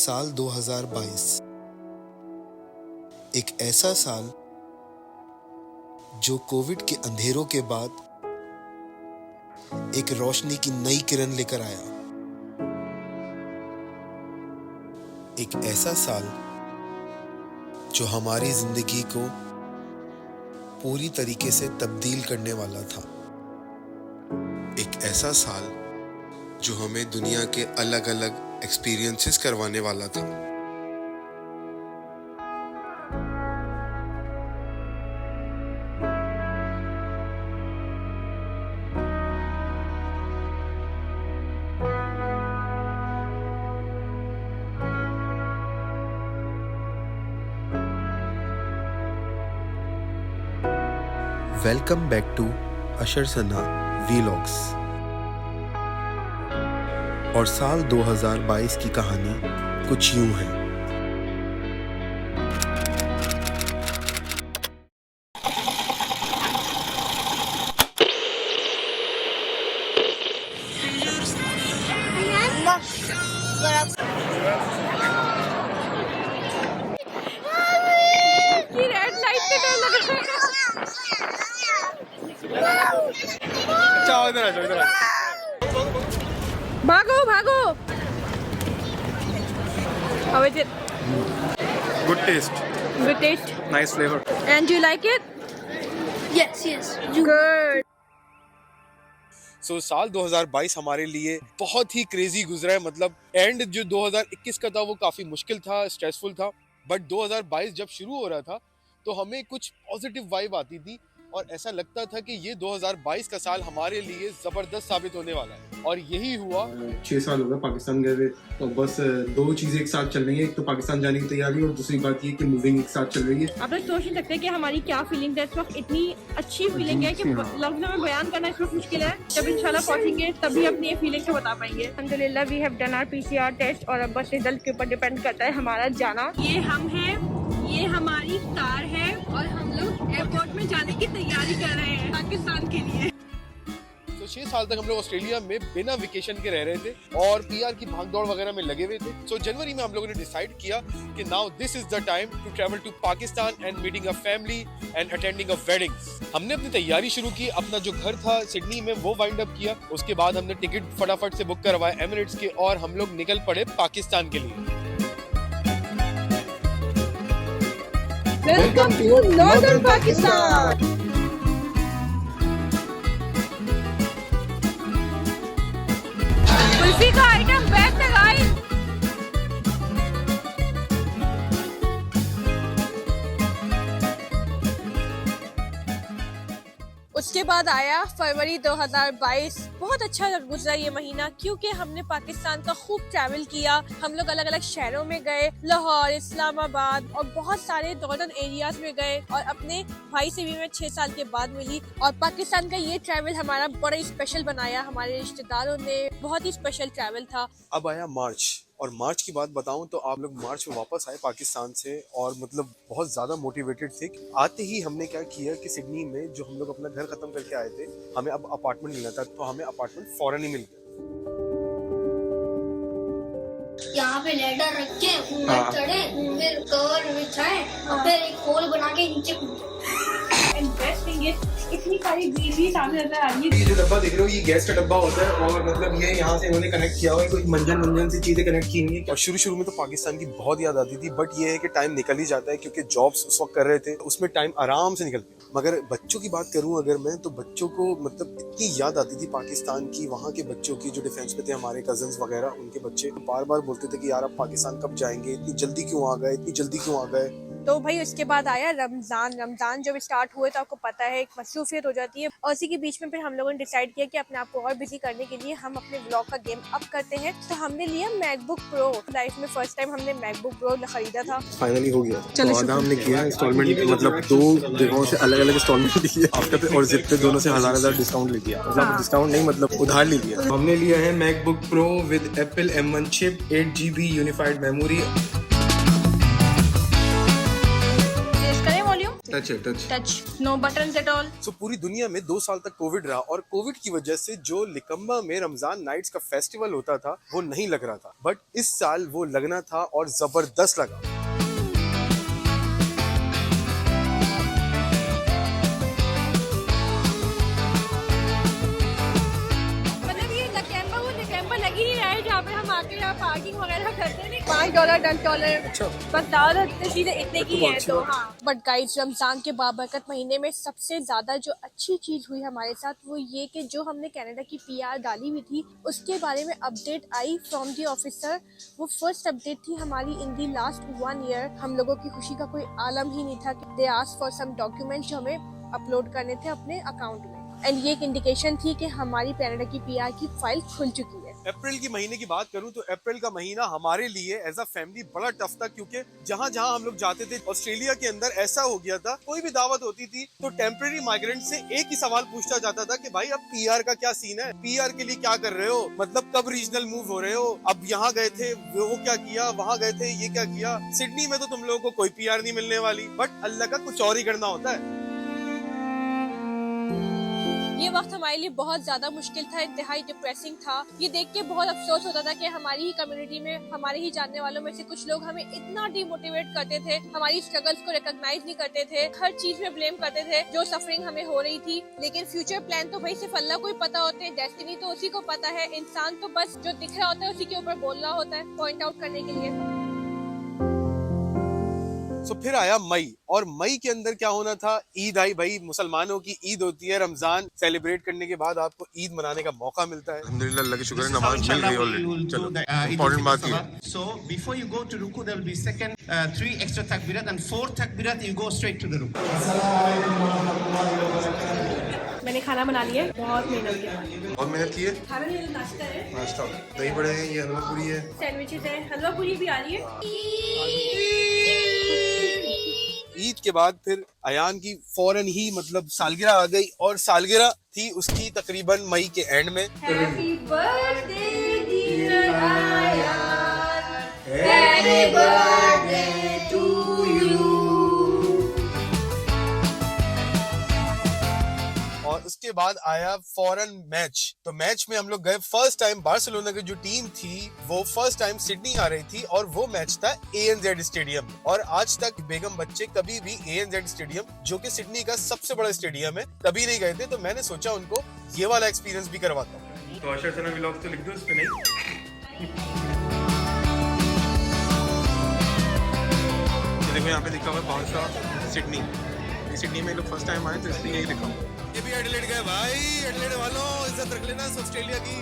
साल 2022 एक ऐसा साल जो कोविड के अंधेरों के बाद एक रोशनी की नई किरण लेकर आया। एक ऐसा साल जो हमारी जिंदगी को पूरी तरीके से तब्दील करने वाला था। एक ऐसा साल जो हमें दुनिया के अलग अलग एक्सपीरियंसेस करवाने वाला था। Welcome back to Ashar Sana vlogs. और साल 2022 की कहानी कुछ यूं है। भागो भागो। How is it? Good taste. Good taste. Nice flavor. And you like it? Yes. Good. So साल 2022 हमारे लिए बहुत ही क्रेजी गुजरा है। मतलब एंड जो 2021 का था वो काफी मुश्किल था, स्ट्रेसफुल था, बट 2022 जब शुरू हो रहा था तो हमें कुछ पॉजिटिव वाइब आती थी और ऐसा लगता था कि ये 2022 का साल हमारे लिए जबरदस्त साबित होने वाला है। और यही हुआ। 6 साल हो गए पाकिस्तान गए हुए, तो बस दो चीजें एक साथ चल रही है। एक तो पाकिस्तान जाने की तैयारी और दूसरी बात ये कि मूविंग एक साथ चल रही है। आप लोग सोच नहीं सकते कि हमारी क्या फीलिंग है इस वक्त। इतनी अच्छी फीलिंग है कि लफ्ज़ों में बयान करना इस वक्त मुश्किल है। जब इंशाल्लाह पहुंचेंगे तभी अपनी ये फीलिंग को बता पाएंगे। अल्हम्दुलिल्लाह we have done our PCR test और अब बस रिजल्ट के ऊपर डिपेंड करता है हमारा जाना। ये हम हैं, ये हमारी कार है और हम लोग एयरपोर्ट में जाने की तैयारी कर रहे हैं पाकिस्तान के लिए। तो 6 साल तक हम लोग ऑस्ट्रेलिया में बिना वेकेशन के रह रहे थे और PR की भागदौड़ वगैरह में लगे हुए थे। सो जनवरी में हम लोगों ने डिसाइड किया कि now this is the time to travel to Pakistan and meeting a family and attending a weddings. हमने अपनी तैयारी शुरू की। अपना जो घर था सिडनी में वो वाइंड अप किया। उसके बाद हमने टिकट फटाफट से बुक करवाए एमिरेट्स के और हम लोग निकल पड़े पाकिस्तान के लिए। Welcome to northern Pakistan. Kulfi का आइटम बेस्ट है गाइस। उसके बाद आया फरवरी 2022। बहुत अच्छा गुजरा ये महीना क्योंकि हमने पाकिस्तान का खूब ट्रैवल किया। हम लोग अलग अलग शहरों में गए, लाहौर, इस्लामाबाद और बहुत सारे नॉर्दर्न एरियाज में गए और अपने भाई से भी मैं 6 साल के बाद मिली। और पाकिस्तान का ये ट्रैवल हमारा बड़ा ही स्पेशल बनाया। हमारे रिश्तेदारों ने बहुत ही स्पेशल ट्रैवल था। अब आया मार्च, और मार्च की बात बताऊं तो आप लोग मार्च में वापस आए पाकिस्तान से और मतलब बहुत ज़्यादा मोटिवेटेड थे। आते ही हमने क्या किया कि सिडनी में जो हम लोग अपना घर खत्म करके आए थे, हमें अब अपार्टमेंट मिलना था, तो हमें अपार्टमेंट फौरन ही मिल गया। यहाँ पे लेटर रखे, ऊपर चढ़े, फिर कवर बिछाए और फिर एक होल बना के नीचे कूदे। इतनी सारी ग्रीनरी सामने नजर आ रही है। ये जो डब्बा देख रहे हो ये गैस का डब्बा होता है और मतलब ये यहाँ से इन्होंने कनेक्ट किया हुआ है। कोई मंजन सी चीजें कनेक्ट की नहीं है। और शुरू में तो पाकिस्तान की बहुत याद आती थी, बट ये है कि टाइम निकल ही जाता है क्योंकि जॉब्स उस वक्त कर रहे थे, उसमें टाइम आराम से निकल गया। मगर बच्चों की बात करूं अगर मैं, तो बच्चों को मतलब इतनी याद आती थी पाकिस्तान की। वहाँ के बच्चों की जो डिफेंस पे थे, हमारे कजन्स वगैरह, उनके बच्चे बार बार बोलते थे कि यार अब पाकिस्तान कब जाएंगे, इतनी जल्दी क्यों आ गए, इतनी जल्दी क्यों आ गए। तो भाई उसके बाद आया रमजान जब स्टार्ट हुए तो आपको पता है एक मसरूफियत हो जाती है। और इसी के बीच में फिर हम लोगों ने डिसाइड किया कि अपने आप को और बिजी करने के लिए हम अपने ब्लॉग का गेम अप करते हैं। तो हमने लिया मैकबुक प्रो। लाइफ में फर्स्ट टाइम हमने मैकबुक प्रो खरीदा था। फाइनली हो गया। चलो तो आधा हमने किया इंस्टॉलमेंट, मतलब 2 जगहों से अलग अलग इंस्टॉलमेंट लिए आफ्टर पे, और जिप पे दोनों से 1000 डिस्काउंट ले लिया। मतलब डिस्काउंट नहीं, मतलब उधार ले लिया। हमने लिया है MacBook Pro with Apple M1 चिप, 8GB यूनिफाइड मेमोरी। टच है touch. Touch, no buttons at all. So पूरी दुनिया में 2 साल तक कोविड रहा और कोविड की वजह से जो लिकम्बा में रमजान नाइट्स का फेस्टिवल होता था वो नहीं लग रहा था, बट इस साल वो लगना था और जबरदस्त लगा। मतलब ये लकैम्बा वो लकैम्बा लगी ही रहा है जहाँ पे हम आके यहाँ पार्किंग वगैरह करते हैं। $5 $10 अच्छा। बस ज्यादा चीजें इतने की तो है अच्छी तो बात हाँ। बट गाइस रमजान के बाबरकत महीने में सबसे ज्यादा जो अच्छी चीज हुई हमारे साथ वो ये कि जो हमने कनाडा की PR डाली हुई थी उसके बारे में update I from the officer. वो फर्स्ट अपडेट थी हमारी इन दी लास्ट 1 ईयर। हम लोगों की खुशी का कोई आलम ही नहीं था कि they asked for some documents जो हमें अपलोड करने थे अपने अकाउंट में, एंड ये एक इंडिकेशन थी कि हमारी कनाडा की PR की फाइल खुल चुकी है। अप्रैल की महीने की बात करूं तो अप्रैल का महीना हमारे लिए एज अ फैमिली बड़ा टफ था, क्योंकि जहां जहां हम लोग जाते थे ऑस्ट्रेलिया के अंदर ऐसा हो गया था, कोई भी दावत होती थी तो टेम्परेरी माइग्रेंट से एक ही सवाल पूछा जाता था कि भाई अब PR का क्या सीन है, PR के लिए क्या कर रहे हो, मतलब कब रीजनल मूव हो रहे हो, अब यहाँ गए थे वो क्या किया, वहाँ गए थे ये क्या किया, सिडनी में तो तुम लोगों को कोई PR नहीं मिलने वाली, बट अल्लाह का कुछ और ही करना होता है। ये वक्त हमारे लिए बहुत ज्यादा मुश्किल था, इंतहाई डिप्रेसिंग था। ये देख के बहुत अफसोस होता था कि हमारी ही कम्युनिटी में हमारे ही जानने वालों में से कुछ लोग हमें इतना डिमोटिवेट करते थे, हमारी स्ट्रगल्स को रिकॉग्नाइज नहीं करते थे, हर चीज में ब्लेम करते थे जो सफरिंग हमें हो रही थी। लेकिन फ्यूचर प्लान तो भाई सिर्फ अल्लाह को ही पता होते हैं, डेस्टिनी तो उसी को पता है। इंसान तो बस जो दिख रहा होता है उसी के ऊपर बोल रहा होता है पॉइंट आउट करने के लिए। तो फिर आया मई, और मई के अंदर क्या होना था, ईद आई। भाई मुसलमानों की ईद होती है, रमजान सेलिब्रेट करने के बाद आपको ईद मनाने का मौका मिलता है। अल्हम्दुलिल्लाह, अल्लाह की शुक्र है, नमाज मिल गई ऑलरेडी। चलो इंपॉर्टेंट बात ये है। So before you go to ruku, there will be second 3 extra takbirat and 4 takbirat. You go straight to the ruku. मैंने खाना बना लिया, बहुत मेहनत किया। और मेहनत की है। खाना नहीं, नाश्ता है, नाश्ता दही बड़े हैं, ये हलवा पूरी है, सैंडविचेस है, हलवा पूरी भी आ रही है। ईद के बाद फिर अयान की फौरन ही मतलब सालगिरह आ गई, और सालगिरह थी उसकी तकरीबन मई के एंड में। Happy birthday dear Ayaan, happy birthday to you. और उसके बाद आया फौरन मैच। तो मैच में हम लोग गए फर्स्ट टाइम। बार्सिलोना की जो टीम थी वो फर्स्ट टाइम सिडनी आ रही थी, और वो मैच था ANZ स्टेडियम। और आज तक बेगम बच्चे कभी भी ANZ स्टेडियम, जो कि सिडनी का सबसे बड़ा स्टेडियम है, कभी नहीं गए थे। तो मैंने सोचा उनको ये वाला एक्सपीरियंस भी करवाता हूँ। तो आशा सना व्लॉग तो लिख दो इस पे नहीं। ये देखो यहाँ पे लिखा हुआ है बारसा सिडनी। सिडनी में लोग फर्स्ट टाइम आए तो इसलिए यही लिखा हुआ है। ये भी एडिलेड गए भाई, एडिलेड वालों इज्जत रख लेना ऑस्ट्रेलिया की।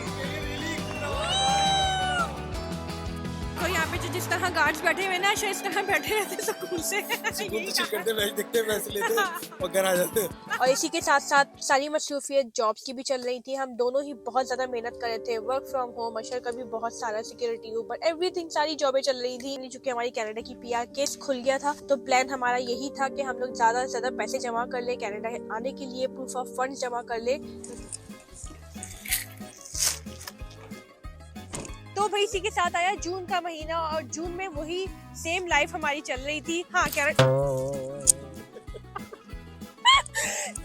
तो यहाँ पे जो जिस तरह गार्ड्स बैठे हुए ना, शायद इस तरह बैठे रहते सुकून से। सुकून से करते मैच देखते पैसे लेते और घर आ जाते। और इसी के साथ साथ सारी मसरूफियत जॉब्स की भी चल रही थी। हम दोनों ही बहुत ज्यादा मेहनत कर रहे थे, वर्क फ्रॉम होम, अशर का भी बहुत सारा सिक्योरिटी ऊपर, एवरीथिंग, सारी जॉबें चल रही थी। चूंकि हमारी कनाडा की PR केस खुल गया था तो प्लान हमारा यही था कि हम लोग ज्यादा से ज्यादा पैसे जमा कर ले, कनाडा आने के लिए प्रूफ ऑफ फंड जमा कर ले। तो भाई इसी के साथ आया जून का महीना, और जून में वही सेम लाइफ हमारी चल रही थी। हाँ कनाडा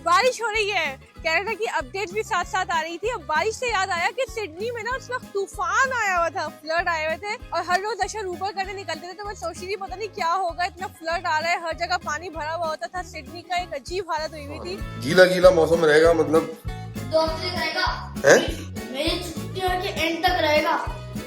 बारिश हो रही है, कनाडा की अपडेट भी साथ साथ आ रही थी। अब बारिश से याद आया कि सिडनी में ना उस वक्त तूफान आया हुआ था, फ्लड आए हुए थे, और हर रोज अशर ऊपर करने निकलते थे। तो मैं सोच रही थी पता नहीं क्या होगा, इतना फ्लड आ रहा है, हर जगह पानी भरा हुआ होता था। सिडनी का एक अजीब हालत हुई हुई थी। गीला गीला मौसम रहेगा, मतलब 2 हफ्ते रहेगा, है? मेरी छुट्टियों के एंड तक रहेगा।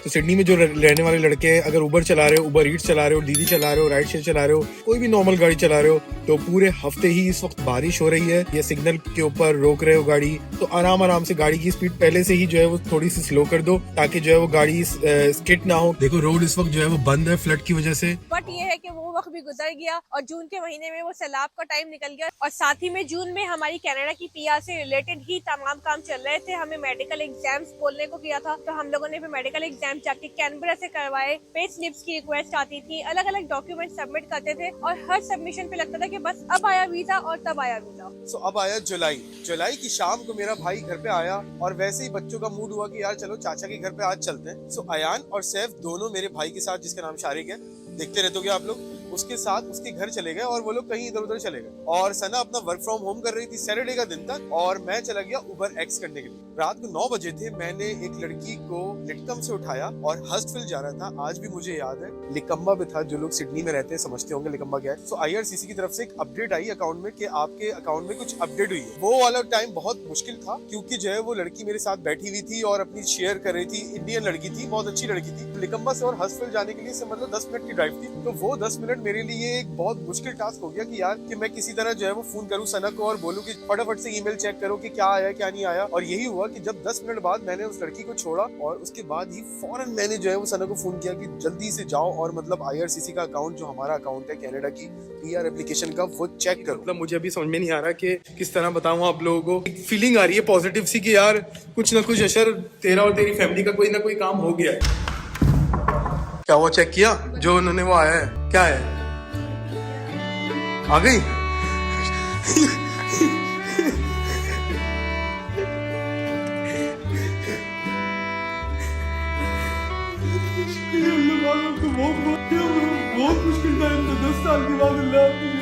तो सिडनी में जो रहने वाले लड़के हैं, अगर उबर चला रहे हो, उबर ईट्स चला रहे हो, दीदी चला रहे हो, राइड शेयर चला रहे हो, कोई भी नॉर्मल गाड़ी चला रहे हो, तो पूरे हफ्ते ही इस वक्त बारिश हो रही है, या सिग्नल के ऊपर रोक रहे हो गाड़ी, तो आराम आराम से गाड़ी की स्पीड पहले से ही जो है वो थोड़ी सी स्लो कर दो, ताकि जो है वो गाड़ी स्किड ना हो। देखो रोड इस वक्त जो है वो बंद है फ्लड की वजह से। बट ये है कि वो वक्त भी गुजर गया, और जून के महीने में वो सैलाब का टाइम निकल गया। और साथ ही में जून में हमारी कनाडा की PR से रिलेटेड ही तमाम काम चल रहे थे। हमें मेडिकल एग्जाम्स बोलने को किया था, तो हम लोगों ने भी मेडिकल एग्जाम जाके कैनबरा से करवाए। पे स्लिप्स की रिक्वेस्ट आती थी, अलग अलग डॉक्यूमेंट सबमिट करते थे, और हर सबमिशन पे लगता था कि बस अब आया वीजा और तब आया वीजा। सो अब आया जुलाई की शाम को मेरा भाई घर पे आया, और वैसे ही बच्चों का मूड हुआ कि यार चलो चाचा के घर पे आज चलते हैं। सो अयान और सैफ दोनों मेरे भाई के साथ, जिसका नाम शारिक है, देखते रहते हो क्या आप लोग, उसके साथ उसके घर चले गए और वो लोग कहीं इधर उधर चले गए और सना अपना वर्क फ्रॉम होम कर रही थी सैटरडे का दिन तक और मैं चला गया उबर एक्स करने के लिए। रात को 9 बजे थे, मैंने एक लड़की को लिटकम से उठाया और हस्टफिल जा रहा था। आज भी मुझे याद है लिकम्बा पे था, जो लोग सिडनी में रहते हैं समझते होंगे लिकम्बा क्या है। सो IRCC की तरफ से एक अपडेट आई अकाउंट में कि आपके अकाउंट में कुछ अपडेट हुई है। वो वाला टाइम बहुत मुश्किल था क्योंकि जो है वो लड़की मेरे साथ बैठी हुई थी और अपनी शेयर कर रही थी। इंडियन लड़की थी, बहुत अच्छी लड़की थी। लिकम्बा से और हस्टफिल जाने के लिए से मतलब 10 मिनट की ड्राइव थी, तो वो 10 मिनट मेरे लिए एक बहुत मुश्किल टास्क हो गया कि यार कि मैं किसी तरह जो है वो फोन करूं सना को और बोलूं कि फटाफट से ईमेल चेक करो कि क्या आया क्या नहीं आया। और यही हुआ कि जब 10 मिनट बाद मैंने उस लड़की को छोड़ा और उसके बाद ही फौरन मैंने जो है वो सना को फोन किया कि जल्दी से जाओ और मतलब IRCC का अकाउंट, जो हमारा अकाउंट है कनाडा की PR एप्लीकेशन का, वो चेक करो। मतलब मुझे अभी समझ में नहीं आ रहा कि किस तरह बताऊं आप लोगों को। एक फीलिंग आ रही है पॉजिटिव सी कि यार कुछ ना कुछ अशर तेरा और तेरी फैमिली का कोई ना कोई काम हो गया है। क्या वो चेक किया जो उन्होंने वो आया है? क्या है? आ गई? बहुत मुश्किल टाइम था, 10 साल के बाद अल्लाह।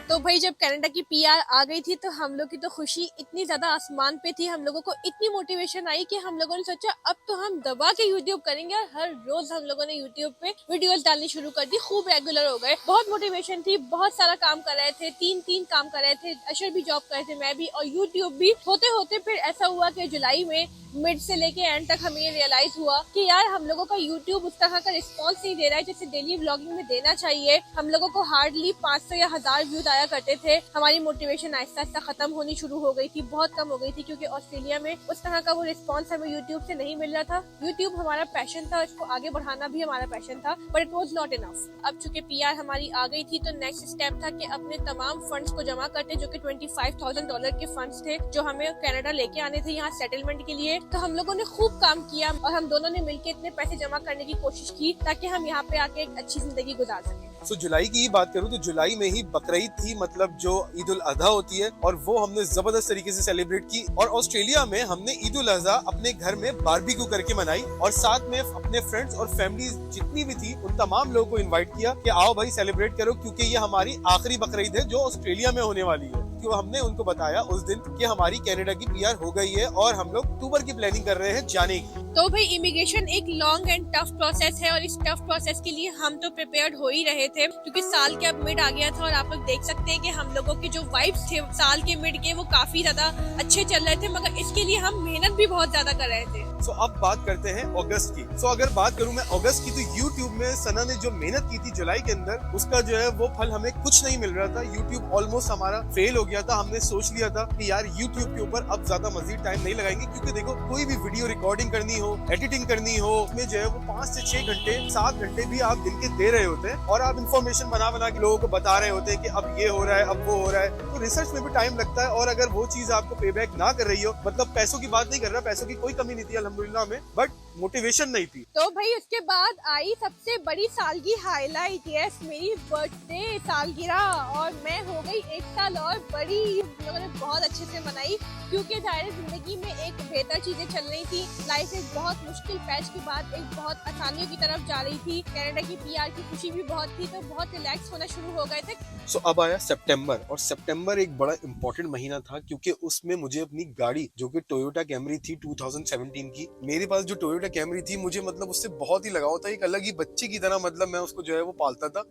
तो भाई जब कनाडा की PR आ गई थी तो हम लोग की तो खुशी इतनी ज्यादा आसमान पे थी, हम लोगों को इतनी मोटिवेशन आई कि हम लोगों ने सोचा अब तो हम दबा के यूट्यूब करेंगे और हर रोज हम लोगों ने यूट्यूब पे वीडियोस डालनी शुरू कर दी। खूब रेगुलर हो गए, बहुत मोटिवेशन थी, बहुत सारा काम कर रहे थे, तीन काम कर रहे थे। अशर भी जॉब कर रहे थे, मैं भी, और यूट्यूब भी। होते होते फिर ऐसा हुआ कि जुलाई में मिड से लेके एंड तक हमें रियलाइज हुआ कि यार हम लोगों का यूट्यूब उस तरह का रिस्पॉन्स नहीं दे रहा है जैसे डेली व्लॉगिंग में देना चाहिए। हम लोगों को हार्डली 500 या 1000 व्यूज आया करते थे। हमारी मोटिवेशन आहिस्ता आहिस्ता खत्म होनी शुरू हो गई थी, बहुत कम हो गई थी, क्योंकि ऑस्ट्रेलिया में उस तरह का वो रिस्पॉन्स हमें यूट्यूब से नहीं मिल रहा था। यूट्यूब हमारा पैशन था, इसको आगे बढ़ाना भी हमारा पैशन था, but it was not enough. अब चूंकि PR हमारी आ गई थी तो नेक्स्ट स्टेप था कि अपने तमाम फंड्स को जमा करते, जो कि $25,000 के फंड्स थे जो हमें कनाडा लेके आने थे यहाँ सेटलमेंट के लिए। तो हम लोगों ने खूब काम किया और हम दोनों ने मिलकर इतने पैसे जमा करने की कोशिश की ताकि हम यहाँ पे आके एक अच्छी जिंदगी गुजार सकें। सो जुलाई की ही बात करूं तो जुलाई में ही बकरीद थी, मतलब जो ईद उल अजहा होती है, और वो हमने जबरदस्त तरीके से सेलिब्रेट की। और ऑस्ट्रेलिया में हमने ईद उल अजहा अपने घर में बारबेक्यू करके मनाई और साथ में अपने फ्रेंड्स और फैमिली जितनी भी थी उन तमाम लोगों को इनवाइट किया कि आओ भाई सेलिब्रेट करो, क्योंकि ये हमारी आखिरी बकरीद है जो ऑस्ट्रेलिया में होने वाली है। क्योंकि हमने उनको बताया उस दिन कि हमारी कनाडा की PR हो गई है और हम लोग अक्टूबर की प्लानिंग कर रहे हैं जाने की। तो भाई इमिग्रेशन एक लॉन्ग एंड टफ प्रोसेस है और इस टफ प्रोसेस के लिए हम तो प्रिपेयर्ड हो ही रहे थे, क्योंकि साल के अब मिड आ गया था और आप लोग देख सकते हैं कि हम लोगों के जो वाइब्स थे साल के मिड के वो काफी ज्यादा अच्छे चल रहे थे, मगर इसके लिए हम मेहनत भी बहुत ज्यादा कर रहे थे। सो अब बात करते हैं अगस्त की। सो अगर बात करूं मैं अगस्त की तो YouTube में सना ने जो मेहनत की थी जुलाई के अंदर, उसका जो है वो फल हमें कुछ नहीं मिल रहा था। YouTube ऑलमोस्ट हमारा फेल हो गया था। हमने सोच लिया था कि यार YouTube के ऊपर अब ज्यादा मजीद टाइम नहीं लगाएंगे, क्योंकि देखो कोई भी वीडियो रिकॉर्डिंग करनी हो, एडिटिंग करनी हो, उसमें जो है वो 5 से 6 घंटे 7 घंटे भी आप दिन के दे रहे होते हैं और आप इन्फॉर्मेशन बना के लोगों को बता रहे होते हैं कि अब ये हो रहा है, अब वो हो रहा है। तो रिसर्च में भी टाइम लगता है और अगर वो चीज आपको पे बैक ना कर रही हो, मतलब पैसों की बात नहीं कर रहा, पैसों की कोई कमी नहीं थी अल्हम्दुलिल्लाह में, बट मोटिवेशन नहीं थी। तो भाई उसके बाद आई सबसे बड़ी साल की हाईलाइट, यस मेरी बर्थडे सालगिरह, और मैं हो गई 1 साल और बड़ी। हम लोगों ने बहुत अच्छे से मनाई क्योंकि जाहिर जिंदगी में एक बेहतर चीजें चल रही थी। लाइफ एक बहुत मुश्किल पैच के बाद एक बहुत आसानियों की तरफ जा रही थी। कनाडा की PR की खुशी भी बहुत थी, तो बहुत रिलैक्स होना शुरू हो गए थे। सो अब आया सितंबर, और सितंबर एक बड़ा इंपॉर्टेंट महीना था क्योंकि उसमें मुझे अपनी गाड़ी जो कि टोयोटा कैमरी थी 2017 की, मेरे पास जो टोयोटा कैमरी थी मुझे मतलब उससे बहुत ही लगाव था। एक अलग ही बच्चे की तरह मतलब मैं उसको जो है वो पालता था।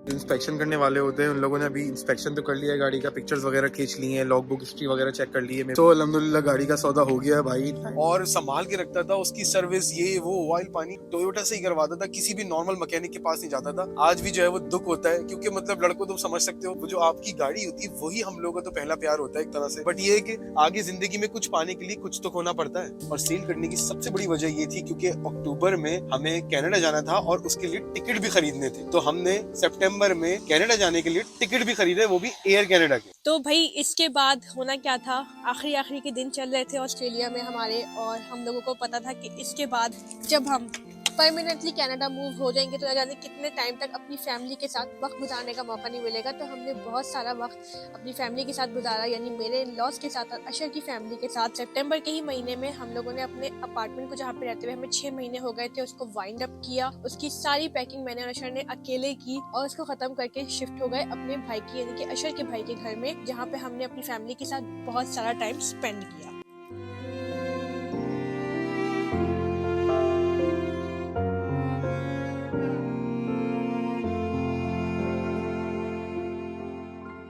इंस्पेक्शन करने वाले होते हैं उन लोगों ने अभी इंस्पेक्शन तो कर लिया है गाड़ी का, पिक्चर्स वगैरह खींच ली हैं, लॉग बुक हिस्ट्री वगैरह चेक कर ली है। तो अल्हम्दुलिल्लाह गाड़ी का सौदा हो गया भाई, और संभाल के रखता था उसकी सर्विस, ये वो ऑयल पानी टोयोटा से ही करवाता था, किसी भी नॉर्मल मैकेनिक के पास नहीं जाता था। आज भी जो है वो दुख होता है क्योंकि मतलब लड़कों तुम समझ सकते हो, वो जो आपकी गाड़ी होती है वही हम लोगों का तो पहला प्यार होता है एक तरह से। बट ये है कि आगे जिंदगी में कुछ पाने के लिए कुछ तो खोना पड़ता है। और सेल करने की सबसे बड़ी वजह ये थी क्योंकि अक्टूबर में हमें कनाडा जाना था और उसके लिए टिकट भी खरीदने थे, तो हमने सितंबर में कनाडा जाने के लिए टिकट भी खरीदे, वो भी एयर कनाडा के। तो भाई इसके बाद होना क्या था, आखिरी के दिन चल रहे थे ऑस्ट्रेलिया में हमारे, और हम लोगों को पता था कि इसके बाद जब हम परमानेंटली कनाडा मूव हो जाएंगे तो न जाने कितने टाइम तक अपनी फैमिली के साथ वक्त गुजारने का मौका नहीं मिलेगा। तो हमने बहुत सारा वक्त अपनी फैमिली के साथ गुजारा, यानी मेरे इन-लॉज के साथ और अशर की फैमिली के साथ। सितंबर के ही महीने में हम लोगों ने अपने अपार्टमेंट को जहाँ पे रहते हुए हमें 6 महीने हो गए थे उसको वाइंड अप किया। उसकी सारी पैकिंग मैंने और अशर ने अकेले की और उसको खत्म करके शिफ्ट हो गए अपने भाई की यानी कि अशर के भाई के घर में, जहाँ पे हमने अपनी फैमिली के साथ बहुत सारा टाइम स्पेंड किया।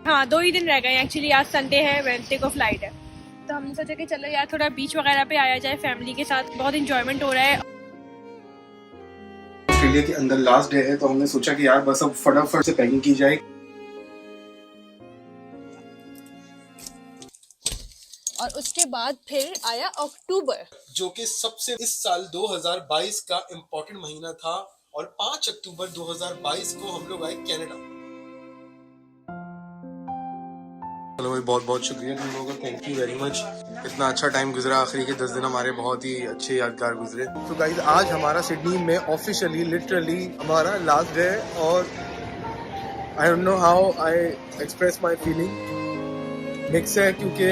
हाँ, 2 ही दिन रह गए एक्चुअली। आज संडे है, वेडनेसडे को फ्लाइट है, तो हमने सोचा कि चलो यार थोड़ा बीच वगैरह पे आया जाए फैमिली के साथ। बहुत इंजॉयमेंट हो रहा है। ऑस्ट्रेलिया के अंदर लास्ट डे है तो हमने सोचा कि यार बस अब फटाफट से पैकिंग की जाए। और उसके बाद फिर आया अक्टूबर, जो कि सबसे इस साल 2022 का इम्पोर्टेंट महीना था, और 5 अक्टूबर 2022 को हम लोग आए कनाडा। चलो भाई, बहुत बहुत शुक्रिया तुम लोगों का, थैंक यू वेरी मच। इतना अच्छा टाइम गुजरा, आखिरी के 10 दिन हमारे बहुत ही अच्छे यादगार गुजरे। तो गाइस, आज हमारा सिडनी में ऑफिशियली लिटरली हमारा लास्ट डे है, और I don't know how I express my feeling. Mix है क्योंकि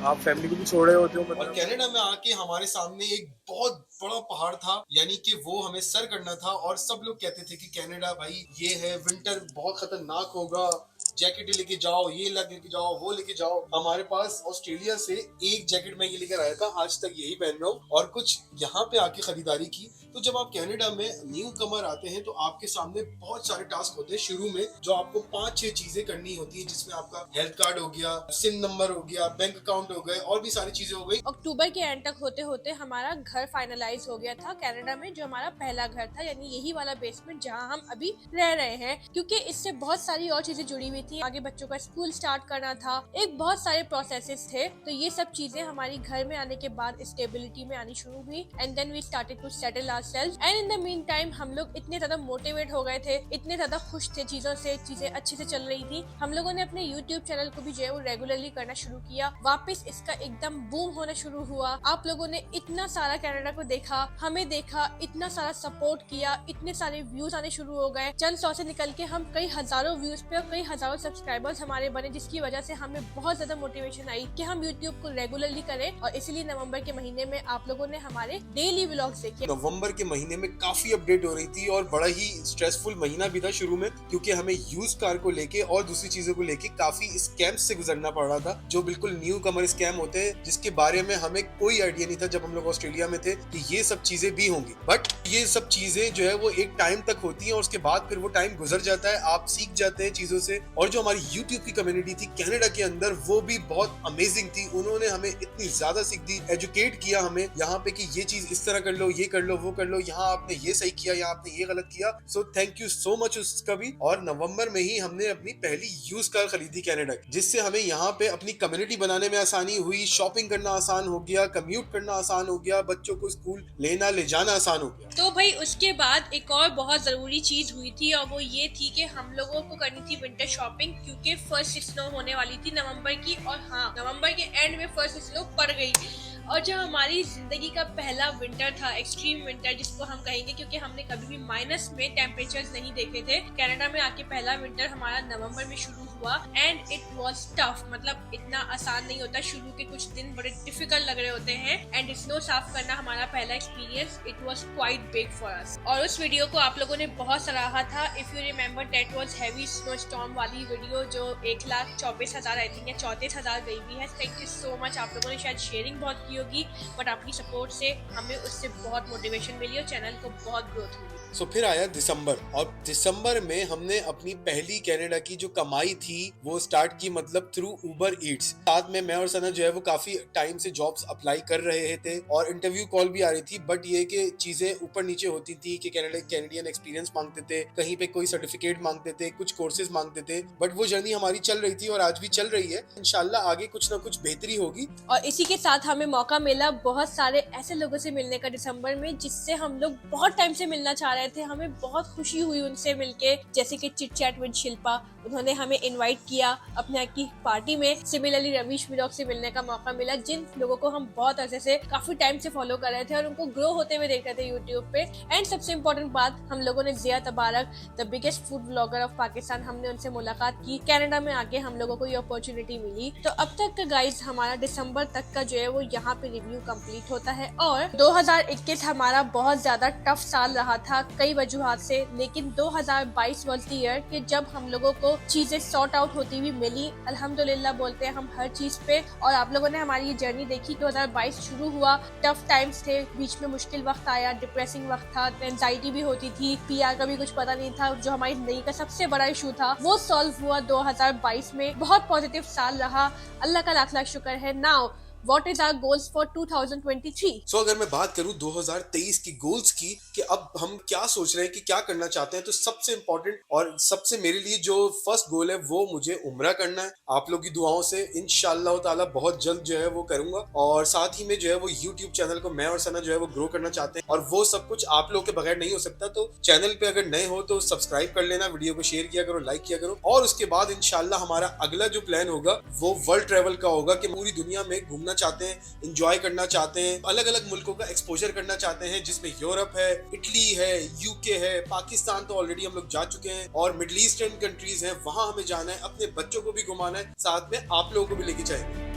आप फैमिली को भी छोड़ रहे होते हो, और मतलब कनाडा में आके हमारे सामने एक बहुत बड़ा पहाड़ था, यानी कि वो हमें सर करना था। और सब लोग कहते थे कि कनाडा भाई ये है, विंटर बहुत खतरनाक होगा, जैकेट लेके जाओ, ये लेके जाओ, वो लेके जाओ। हमारे पास ऑस्ट्रेलिया से एक जैकेट मैं ये लेकर आया था, आज तक यही पहन रहा हूँ, और कुछ यहाँ पे आके खरीदारी की। तो जब आप कनाडा में न्यू कमर आते हैं तो आपके सामने बहुत सारे टास्क होते हैं शुरू में, जो आपको 5-6 चीजें करनी होती है, जिसमें आपका हेल्थ कार्ड हो गया, सिम नंबर हो गया, बैंक अकाउंट हो गए, और भी सारी चीजें हो गई। अक्टूबर के एंड तक होते होते हमारा घर फाइनलाइज हो गया था कनाडा में, जो हमारा पहला घर था, यानी यही वाला बेसमेंट जहां हम अभी रह रहे हैं। क्योंकि इससे बहुत सारी और चीजें जुड़ी हुई थी, आगे बच्चों का स्कूल स्टार्ट करना था, एक बहुत सारे प्रोसेसेस थे। तो ये सब चीजें हमारी घर में आने के बाद स्टेबिलिटी में आनी शुरू हुई, and then we started to settle ourselves. And in the mean time हम लोग इतने ज्यादा मोटिवेट हो गए थे, इतने ज्यादा खुश थे चीजों से, चीजें अच्छे से चल रही थी। हम लोगों ने अपने यूट्यूब चैनल को भी जो है वो रेगुलरली करना शुरू किया, वापस इसका एकदम बूम होना शुरू हुआ। आप लोगों ने इतना सारा कनाडा को देखा, हमें देखा, इतना सारा सपोर्ट किया, इतने सारे व्यूज आने शुरू हो गए। चंद 100 से निकल के हम कई हजारों व्यूज पे और कई हजारों सब्सक्राइबर्स हमारे बने, जिसकी वजह से हमें बहुत ज्यादा मोटिवेशन आई कि हम यूट्यूब को रेगुलरली करें। और इसीलिए नवंबर के महीने में आप लोगों ने हमारे डेली व्लॉग्स देखे। नवंबर के महीने में काफी अपडेट हो रही थी, और बड़ा ही स्ट्रेसफुल महीना भी था शुरू में, क्योंकि हमें यूज कार को लेके और दूसरी चीजों को लेके काफी स्कैम्स से गुजरना पड़ रहा था, जो बिल्कुल न्यू कमर स्कैम होते हैं, जिसके बारे में हमें कोई आइडिया नहीं था जब हम लोग ऑस्ट्रेलिया में थे कि ये सब चीजें भी होंगी। बट ये सब चीजें जो है वो एक टाइम तक होती हैं, और उसके बाद फिर वो टाइम गुजर जाता है, आप सीख जाते हैं चीजों से। और जो हमारी यूट्यूब की कम्युनिटी थी कनाडा के अंदर, वो भी बहुत अमेजिंग थी। उन्होंने हमें इतनी ज्यादा सीख दी, एजुकेट किया हमें यहाँ पे कि ये चीज इस तरह कर लो, ये कर लो, वो कर लो, यहाँ आपने ये सही किया, यहाँ आपने ये गलत किया। So thank you so much उसका भी। और नवंबर में ही हमने अपनी पहली यूज कार खरीदी कनाडा की, जिससे हमें यहाँ पे अपनी कम्युनिटी बनाने में आसानी हुई, शॉपिंग करना आसान हो गया, कम्यूट करना आसान हो गया, बच्चों को स्कूल लेना ले जाना आसान हो गया। तो भाई उसके बाद एक और बहुत जरूरी चीज हुई थी, और वो ये थी कि हम लोगों को करनी थी विंटर शॉपिंग, क्योंकि फर्स्ट स्नो होने वाली थी नवंबर की। और हाँ, नवंबर के एंड में फर्स्ट स्नो पड़ गई। और जो हमारी जिंदगी का पहला विंटर था, एक्सट्रीम विंटर जिसको हम कहेंगे, क्योंकि हमने कभी भी माइनस में टेम्परेचर्स नहीं देखे थे। कनाडा में आके पहला विंटर हमारा नवंबर में शुरू हुआ, एंड इट वाज टफ। मतलब इतना आसान नहीं होता, शुरू के कुछ दिन बड़े डिफिकल्ट लग रहे होते हैं। एंड स्नो साफ करना हमारा पहला experience, it was quite big for us. और उस वीडियो को आप लोगों ने बहुत सराहा था। If you remember, that was heavy snow storm वाली वीडियो, जो 1,24,000 आई थिंक या 34,000 गई भी है। Thank you so much. आप लोगों ने शायद शेयरिंग बहुत की होगी, बट आपकी सपोर्ट से हमें उससे बहुत मोटिवेशन मिली और चैनल को बहुत ग्रोथ हुई। सो फिर आया दिसंबर, और दिसंबर में हमने अपनी पहली कनाडा की जो कमाई थी वो स्टार्ट की, मतलब थ्रू उबर ईट्स। साथ में मैं और सना जो है वो काफी टाइम से जॉब्स अप्लाई कर रहे थे, और इंटरव्यू कॉल भी आ रही थी। बट ये कि चीजें ऊपर नीचे होती थी कि कैनेडियन एक्सपीरियंस मांगते थे, कहीं पे कोई सर्टिफिकेट मांगते थे, कुछ कोर्सेज मांगते थे। बट वो जर्नी हमारी चल रही थी, और आज भी चल रही है। इंशाल्लाह आगे कुछ ना कुछ बेहतरी होगी। और इसी के साथ हमें मौका मिला बहुत सारे ऐसे लोगों से मिलने का दिसंबर में, जिससे हम लोग बहुत टाइम से मिलना चाह रहे थे, हमें बहुत खुशी हुई उनसे मिलके, जैसे कि चिट चैट विद शिल्पा, उन्होंने हमें इनवाइट किया अपने की पार्टी में। सिमिलरली रवीश व्लॉग से मिलने का मौका मिला, जिन लोगों को हम बहुत अर्से से काफी टाइम से फॉलो कर रहे थे और उनको ग्रो होते हुए देख रहे थे यूट्यूब पे। एंड सबसे इम्पोर्टेंट बात, हम लोगों ने जिया तबारक, the biggest food blogger of Pakistan, हमने उनसे मुलाकात की। कनाडा में आके हम लोगों को ये अपॉर्चुनिटी मिली। तो अब तक का गाइज हमारा दिसंबर तक का जो है वो यहाँ पे रिव्यू कंप्लीट होता है। और 2021 हमारा बहुत ज्यादा टफ साल रहा था कई वजूहात से, लेकिन 2022 वाज द ईयर कि जब हम लोगों को चीजें सॉर्ट आउट होती हुई मिली। अल्हम्दुलिल्लाह बोलते हैं हम हर चीज पे। और आप लोगों ने हमारी ये जर्नी देखी। 2022 शुरू हुआ, टफ टाइम्स थे, बीच में मुश्किल वक्त आया, डिप्रेसिंग वक्त था, एंजाइटी भी होती थी, पीआर का भी कुछ पता नहीं था, जो हमारी जिंदगी का सबसे बड़ा इशू था वो सॉल्व हुआ 2022 में। बहुत पॉजिटिव साल रहा, अल्लाह का लाख लाख शुक्र है। Now What is our goals for 2023? So अगर मैं बात करूं 2023 की गोल्स की, कि अब हम क्या सोच रहे हैं कि क्या करना चाहते हैं, तो सबसे इम्पोर्टेंट और सबसे मेरे लिए जो फर्स्ट गोल है वो मुझे उम्रा करना है। आप लोग की दुआओं से इंशाअल्लाह ताला बहुत जल्द जो है वो करूंगा। और साथ ही में जो है वो यूट्यूब चैनल को मैं और सना जो है वो ग्रो करना चाहते हैं, और वो सब कुछ आप लोग के बगैर नहीं हो सकता। तो चैनल पे अगर नए हो तो सब्सक्राइब कर लेना, वीडियो को शेयर किया करो, लाइक किया करो। और उसके बाद इंशाअल्लाह हमारा अगला जो प्लान होगा वो वर्ल्ड ट्रेवल का होगा, कि पूरी दुनिया में घूमना चाहते हैं, एंजॉय करना चाहते हैं, अलग अलग मुल्कों का एक्सपोजर करना चाहते हैं, जिसमें यूरोप है, इटली है, यूके है, पाकिस्तान तो ऑलरेडी हम लोग जा चुके हैं, और मिडिल ईस्टर्न कंट्रीज हैं, वहां हमें जाना है, अपने बच्चों को भी घुमाना है, साथ में आप लोगों को भी लेके जाएंगे।